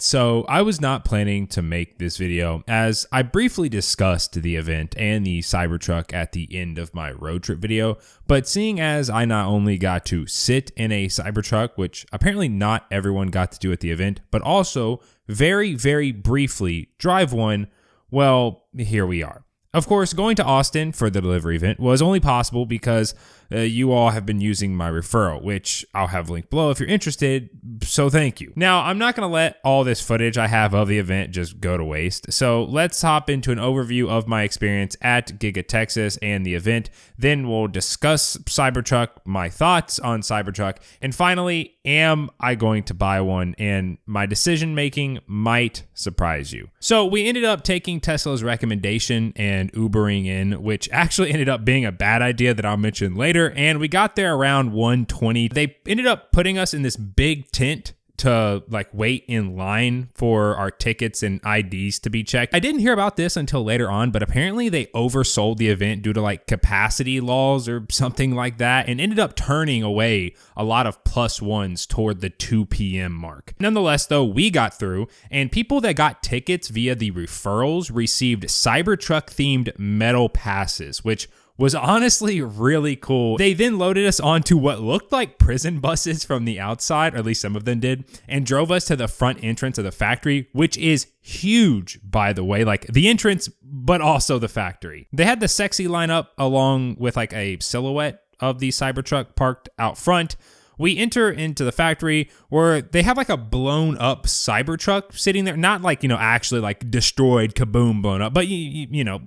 So I was not planning to make this video, as I briefly discussed the event and the Cybertruck at the end of my road trip video, but seeing as I not only got to sit in a Cybertruck, which apparently not everyone got to do at the event, but also very, very briefly drive one, well, here we are. Of course, going to Austin for the delivery event was only possible because you all have been using my referral, which I'll have linked below if you're interested, so thank you. Now, I'm not going to let all this footage I have of the event just go to waste, so let's hop into an overview of my experience at Giga Texas and the event, then we'll discuss Cybertruck, my thoughts on Cybertruck, and finally, am I going to buy one? And my decision making might surprise you. So we ended up taking Tesla's recommendation and Ubering in, which actually ended up being a bad idea that I'll mention later. And we got there around 1:20. They ended up putting us in this big tent to like wait in line for our tickets and IDs to be checked. I didn't hear about this until later on, but apparently they oversold the event due to like capacity laws or something like that, and ended up turning away a lot of +1s toward the 2 p.m. mark. Nonetheless, though, we got through, and people that got tickets via the referrals received Cybertruck themed metal passes, which was honestly really cool. They then loaded us onto what looked like prison buses from the outside, or at least some of them did, and drove us to the front entrance of the factory, which is huge, by the way, like the entrance, but also the factory. They had the sexy lineup along with like a silhouette of the Cybertruck parked out front. We enter into the factory where they have like a blown up Cybertruck sitting there, not like, actually like destroyed, kaboom, blown up, but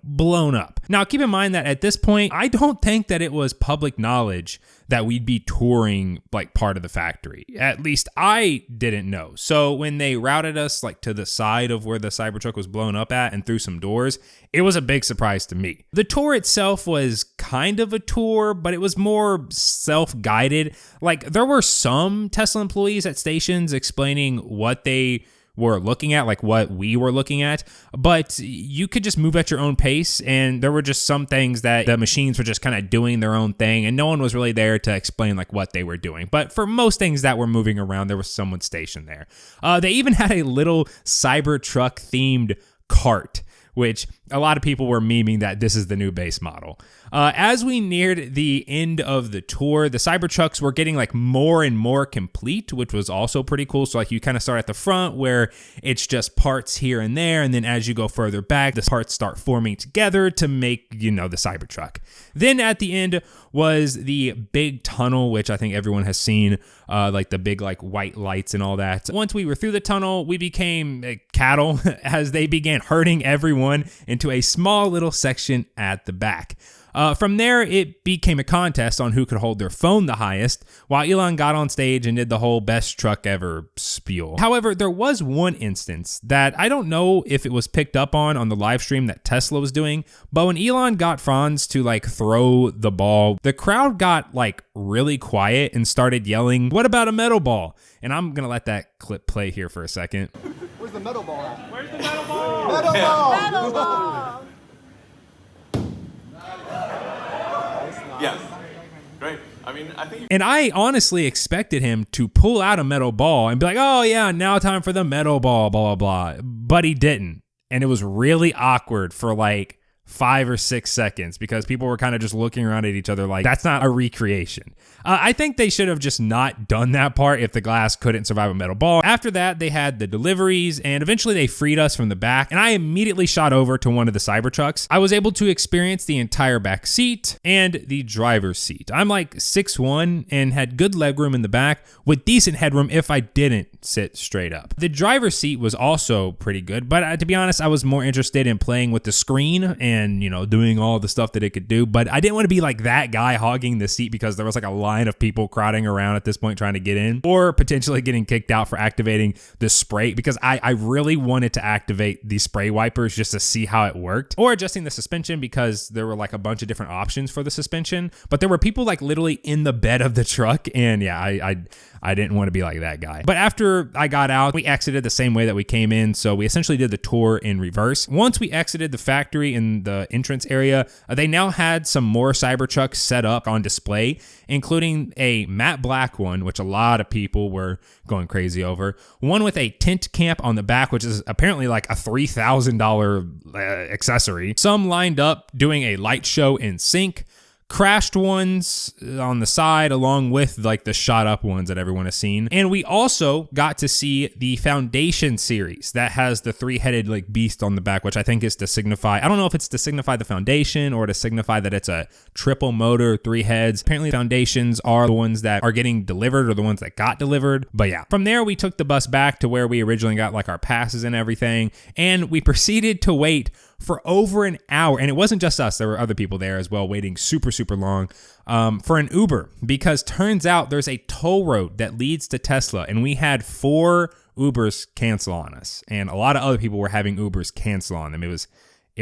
blown up. Now, keep in mind that at this point, I don't think that it was public knowledge that we'd be touring like part of the factory. At least I didn't know. So when they routed us like to the side of where the Cybertruck was blown up at and through some doors, it was a big surprise to me. The tour itself was kind of a tour, but it was more self-guided. Like there were some Tesla employees at stations explaining what they were looking at, like what we were looking at, but you could just move at your own pace, and there were just some things that the machines were just kind of doing their own thing, and no one was really there to explain like what they were doing. But for most things that were moving around, there was someone stationed there. They even had a little Cybertruck themed cart, which a lot of people were memeing that this is the new base model. As we neared the end of the tour, the Cybertrucks were getting like more and more complete, which was also pretty cool. So like you kind of start at the front where it's just parts here and there, and then as you go further back, the parts start forming together to make, the Cybertruck. Then at the end was the big tunnel, which I think everyone has seen, like the big like white lights and all that. Once we were through the tunnel, we became cattle as they began herding everyone into a small little section at the back. From there, it became a contest on who could hold their phone the highest, while Elon got on stage and did the whole best truck ever spiel. However, there was one instance that I don't know if it was picked up on the live stream that Tesla was doing, but when Elon got Franz to like throw the ball, the crowd got like really quiet and started yelling, "What about a metal ball?" And I'm gonna let that clip play here for a second. Where's the metal ball at? Where's the metal ball? Metal ball! Metal ball! Yes. Great. I think. And I honestly expected him to pull out a metal ball and be like, "Oh yeah, now time for the metal ball, blah, blah, blah." But he didn't. And it was really awkward for like 5 or 6 seconds because people were kind of just looking around at each other like, that's not a recreation. I think they should have just not done that part if the glass couldn't survive a metal ball. After that, they had the deliveries, and eventually they freed us from the back, and I immediately shot over to one of the Cybertrucks. I was able to experience the entire back seat and the driver's seat. I'm like 6'1" and had good legroom in the back with decent headroom if I didn't sit straight up. The driver's seat was also pretty good, but to be honest, I was more interested in playing with the screen and, doing all the stuff that it could do, but I didn't want to be like that guy hogging the seat because there was like a line of people crowding around at this point trying to get in, or potentially getting kicked out for activating the spray, because I really wanted to activate the spray wipers just to see how it worked, or adjusting the suspension because there were like a bunch of different options for the suspension, but there were people like literally in the bed of the truck, and yeah, I didn't want to be like that guy. But after after I got out, we exited the same way that we came in, so we essentially did the tour in reverse. Once we exited the factory in the entrance area, they now had some more Cybertrucks set up on display, including a matte black one, which a lot of people were going crazy over, one with a tint camp on the back, which is apparently like a $3,000 accessory, some lined up doing a light show in sync, crashed ones on the side along with like the shot up ones that everyone has seen. And we also got to see the Foundation series that has the three-headed like beast on the back, which I think is to signify, I don't know if it's to signify the Foundation or to signify that it's a triple motor, 3 heads. Apparently Foundations are the ones that are getting delivered or the ones that got delivered. But yeah, from there we took the bus back to where we originally got like our passes and everything. And we proceeded to wait for over an hour, and it wasn't just us, there were other people there as well waiting super long for an Uber, because turns out there's a toll road that leads to Tesla, and we had 4 Ubers cancel on us, and a lot of other people were having Ubers cancel on them. It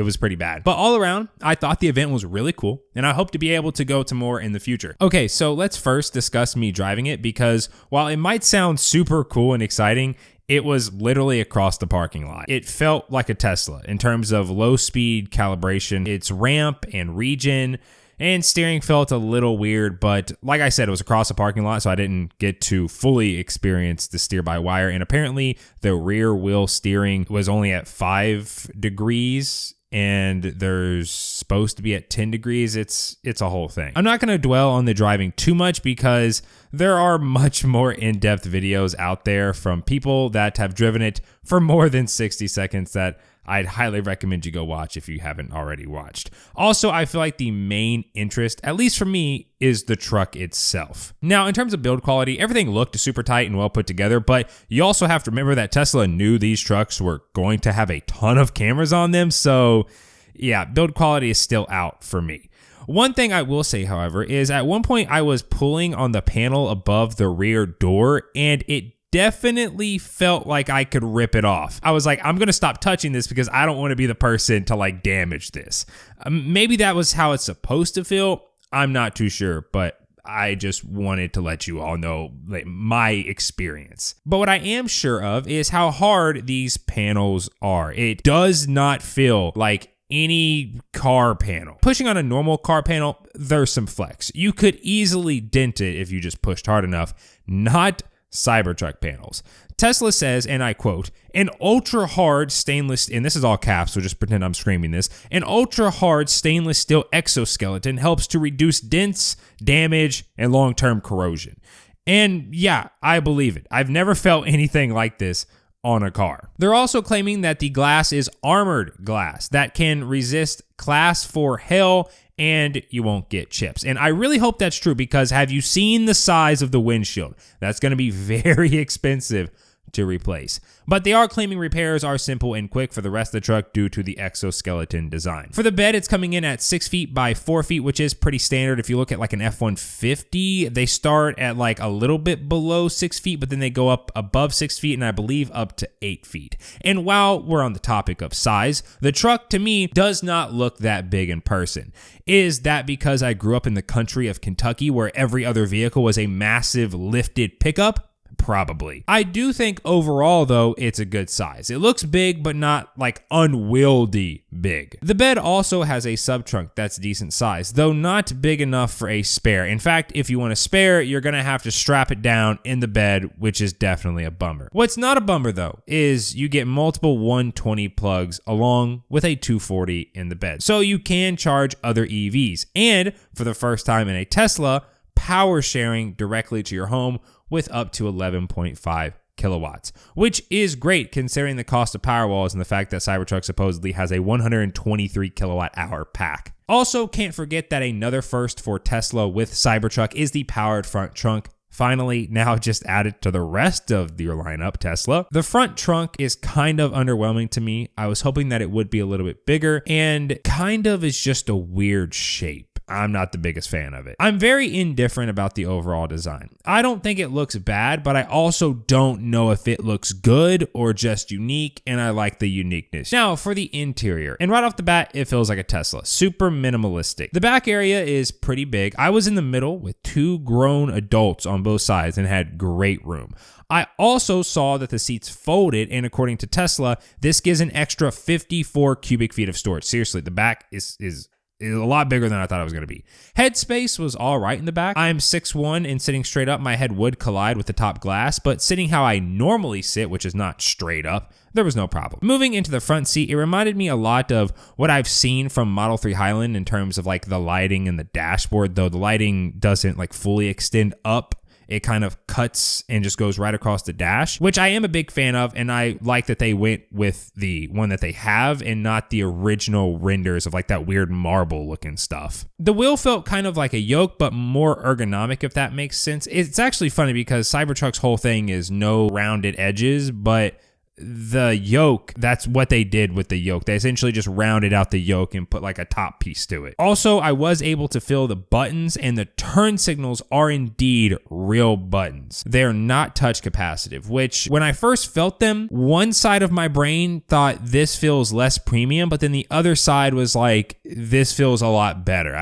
was pretty bad. But all around, I thought the event was really cool, and I hope to be able to go to more in the future. Okay, so let's first discuss me driving it, because while it might sound super cool and exciting, it was literally across the parking lot. It felt like a Tesla in terms of low speed calibration, its ramp and regen, and steering felt a little weird, but like I said, it was across the parking lot, so I didn't get to fully experience the steer-by-wire, and apparently the rear wheel steering was only at 5 degrees, and there's supposed to be at 10 degrees. It's a whole thing. I'm not going to dwell on the driving too much because there are much more in-depth videos out there from people that have driven it for more than 60 seconds that I'd highly recommend you go watch if you haven't already watched. Also, I feel like the main interest, at least for me, is the truck itself. Now, in terms of build quality, everything looked super tight and well put together, but you also have to remember that Tesla knew these trucks were going to have a ton of cameras on them, so yeah, build quality is still out for me. One thing I will say, however, is at one point I was pulling on the panel above the rear door, and it definitely felt like I could rip it off. I was like, I'm going to stop touching this because I don't want to be the person to like damage this. Maybe that was how it's supposed to feel. I'm not too sure, but I just wanted to let you all know like my experience. But what I am sure of is how hard these panels are. It does not feel like any car panel. Pushing on a normal car panel, there's some flex. You could easily dent it if you just pushed hard enough. Not Cybertruck panels. Tesla says, and I quote, an ultra hard stainless, and this is all caps, so just pretend I'm screaming this, an ultra hard stainless steel exoskeleton helps to reduce dents, damage, and long-term corrosion. And yeah, I believe it. I've never felt anything like this on a car. They're also claiming that the glass is armored glass that can resist class 4 hail and you won't get chips. And I really hope that's true because have you seen the size of the windshield? That's going to be very expensive to replace. But they are claiming repairs are simple and quick for the rest of the truck due to the exoskeleton design. For the bed, it's coming in at 6 feet by 4 feet, which is pretty standard. If you look at like an F-150, they start at like a little bit below 6 feet, but then they go up above 6 feet and I believe up to 8 feet. And while we're on the topic of size, the truck to me does not look that big in person. Is that because I grew up in the country of Kentucky where every other vehicle was a massive lifted pickup? Probably. I do think overall, though, it's a good size. It looks big, but not like unwieldy big. The bed also has a sub-trunk that's decent size, though not big enough for a spare. In fact, if you want a spare, you're going to have to strap it down in the bed, which is definitely a bummer. What's not a bummer, though, is you get multiple 120 plugs along with a 240 in the bed. So you can charge other EVs. And for the first time in a Tesla, power sharing directly to your home with up to 11.5 kilowatts, which is great considering the cost of Powerwalls and the fact that Cybertruck supposedly has a 123 kilowatt hour pack. Also, can't forget that another first for Tesla with Cybertruck is the powered front trunk. Finally, now just added to the rest of your lineup, Tesla. The front trunk is kind of underwhelming to me. I was hoping that it would be a little bit bigger and kind of is just a weird shape. I'm not the biggest fan of it. I'm very indifferent about the overall design. I don't think it looks bad, but I also don't know if it looks good or just unique, and I like the uniqueness. Now, for the interior, and right off the bat, it feels like a Tesla. Super minimalistic. The back area is pretty big. I was in the middle with 2 grown adults on both sides and had great room. I also saw that the seats folded, and according to Tesla, this gives an extra 54 cubic feet of storage. Seriously, the back is a lot bigger than I thought it was going to be. Headspace was all right in the back. I'm 6'1", and sitting straight up, my head would collide with the top glass, but sitting how I normally sit, which is not straight up, there was no problem. Moving into the front seat, it reminded me a lot of what I've seen from Model 3 Highland in terms of like the lighting and the dashboard, though the lighting doesn't like fully extend up. It kind of cuts and just goes right across the dash, which I am a big fan of, and I like that they went with the one that they have and not the original renders of like that weird marble looking stuff. The wheel felt kind of like a yoke, but more ergonomic, if that makes sense. It's actually funny because Cybertruck's whole thing is no rounded edges, but the yoke, that's what they did with the yoke. They essentially just rounded out the yoke and put like a top piece to it. Also, I was able to feel the buttons, and the turn signals are indeed real buttons. They're not touch capacitive, which when I first felt them, one side of my brain thought this feels less premium, but then the other side was like, this feels a lot better.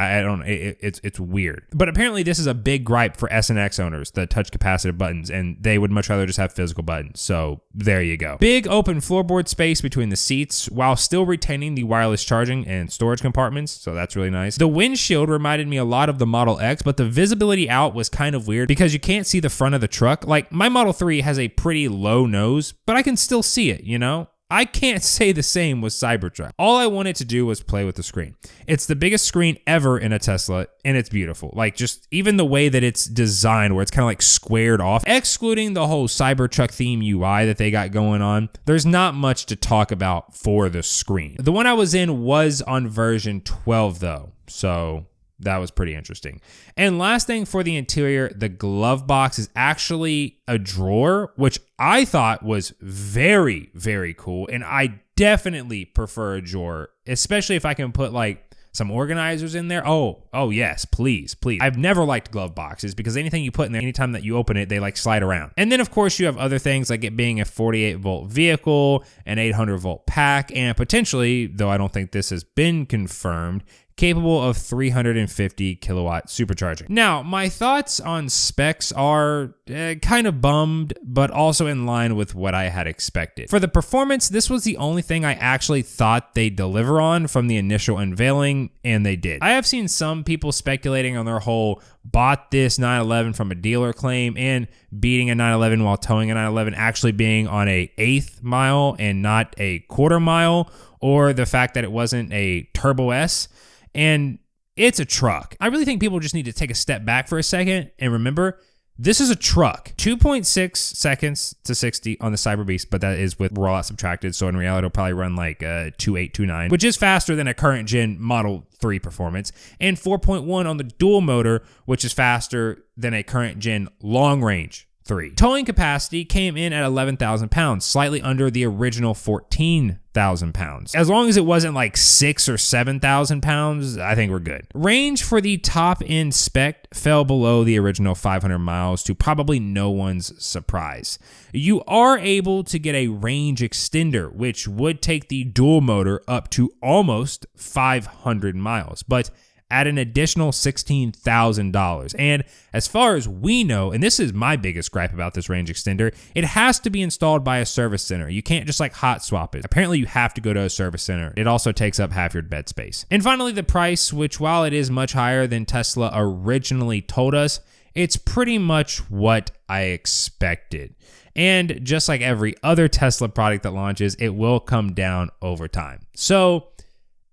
It's weird. But apparently this is a big gripe for S and X owners, the touch capacitive buttons, and they would much rather just have physical buttons. So there you go. Big open floorboard space between the seats while still retaining the wireless charging and storage compartments, so that's really nice. The windshield reminded me a lot of the Model X, but the visibility out was kind of weird because you can't see the front of the truck. Like, my Model 3 has a pretty low nose, but I can still see it, you know? I can't say the same with Cybertruck. All I wanted to do was play with the screen. It's the biggest screen ever in a Tesla, and it's beautiful. Like, just even the way that it's designed, where it's kind of like squared off, excluding the whole Cybertruck theme UI that they got going on, there's not much to talk about for the screen. The one I was in was on version 12 though, so that was pretty interesting. And last thing for the interior, the glove box is actually a drawer, which I thought was very, very cool. And I definitely prefer a drawer, especially if I can put like some organizers in there. Oh yes, please. I've never liked glove boxes because anything you put in there, anytime that you open it, they like slide around. And then of course you have other things like it being a 48 volt vehicle, an 800 volt pack, and potentially, though I don't think this has been confirmed, capable of 350 kilowatt supercharging. Now, my thoughts on specs are kind of bummed, but also in line with what I had expected. For the performance, this was the only thing I actually thought they'd deliver on from the initial unveiling, and they did. I have seen some people speculating on their whole bought this 911 from a dealer claim and beating a 911 while towing a 911 actually being on a 1/8 mile and not a 1/4 mile, or the fact that it wasn't a Turbo S. And it's a truck. I really think people just need to take a step back for a second and remember, this is a truck. 2.6 seconds to 60 on the Cyber Beast, but that is with rollout subtracted, so in reality it'll probably run like 2.8, 2.9, which is faster than a current gen Model 3 performance, and 4.1 on the dual motor, which is faster than a current gen long range 3. Towing capacity came in at 11,000 pounds, slightly under the original 14,000 pounds. As long as it wasn't like 6,000 or 7,000 pounds, I think we're good. Range for the top end spec fell below the original 500 miles to probably no one's surprise. You are able to get a range extender, which would take the dual motor up to almost 500 miles, but at an additional $16,000. And as far as we know, and this is my biggest gripe about this range extender, it has to be installed by a service center. You can't just like hot swap it. Apparently you have to go to a service center. It also takes up half your bed space. And finally, the price, which while it is much higher than Tesla originally told us, it's pretty much what I expected. And just like every other Tesla product that launches, it will come down over time. So,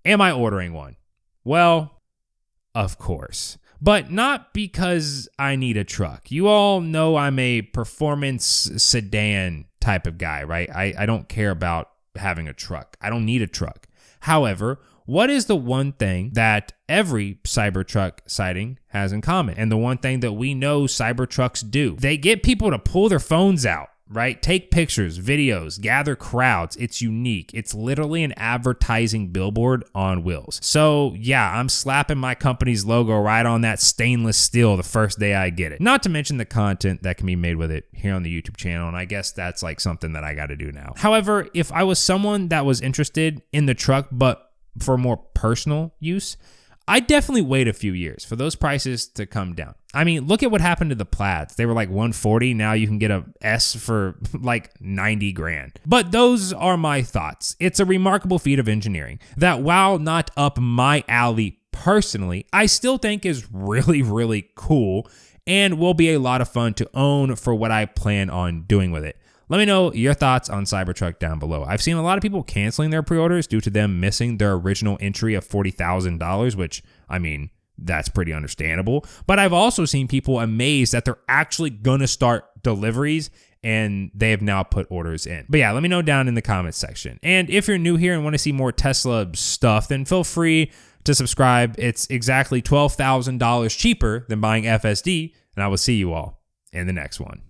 am I ordering one? Well, of course, but not because I need a truck. You all know I'm a performance sedan type of guy, right? I don't care about having a truck. I don't need a truck. However, what is the one thing that every Cybertruck sighting has in common? And the one thing that we know Cybertrucks do, they get people to pull their phones out, right? Take pictures, videos, gather crowds. It's unique. It's literally an advertising billboard on wheels. So yeah, I'm slapping my company's logo right on that stainless steel the first day I get it. Not to mention the content that can be made with it here on the YouTube channel, and I guess that's like something that I got to do now. However, if I was someone that was interested in the truck, but for more personal use, I'd definitely wait a few years for those prices to come down. I mean, look at what happened to the Plaids. They were like 140. Now you can get a S for like 90 grand. But those are my thoughts. It's a remarkable feat of engineering that, while not up my alley personally, I still think is really, really cool and will be a lot of fun to own for what I plan on doing with it. Let me know your thoughts on Cybertruck down below. I've seen a lot of people canceling their pre-orders due to them missing their original entry of $40,000, which, I mean, that's pretty understandable. But I've also seen people amazed that they're actually going to start deliveries and they have now put orders in. But yeah, let me know down in the comments section. And if you're new here and want to see more Tesla stuff, then feel free to subscribe. It's exactly $12,000 cheaper than buying FSD, and I will see you all in the next one.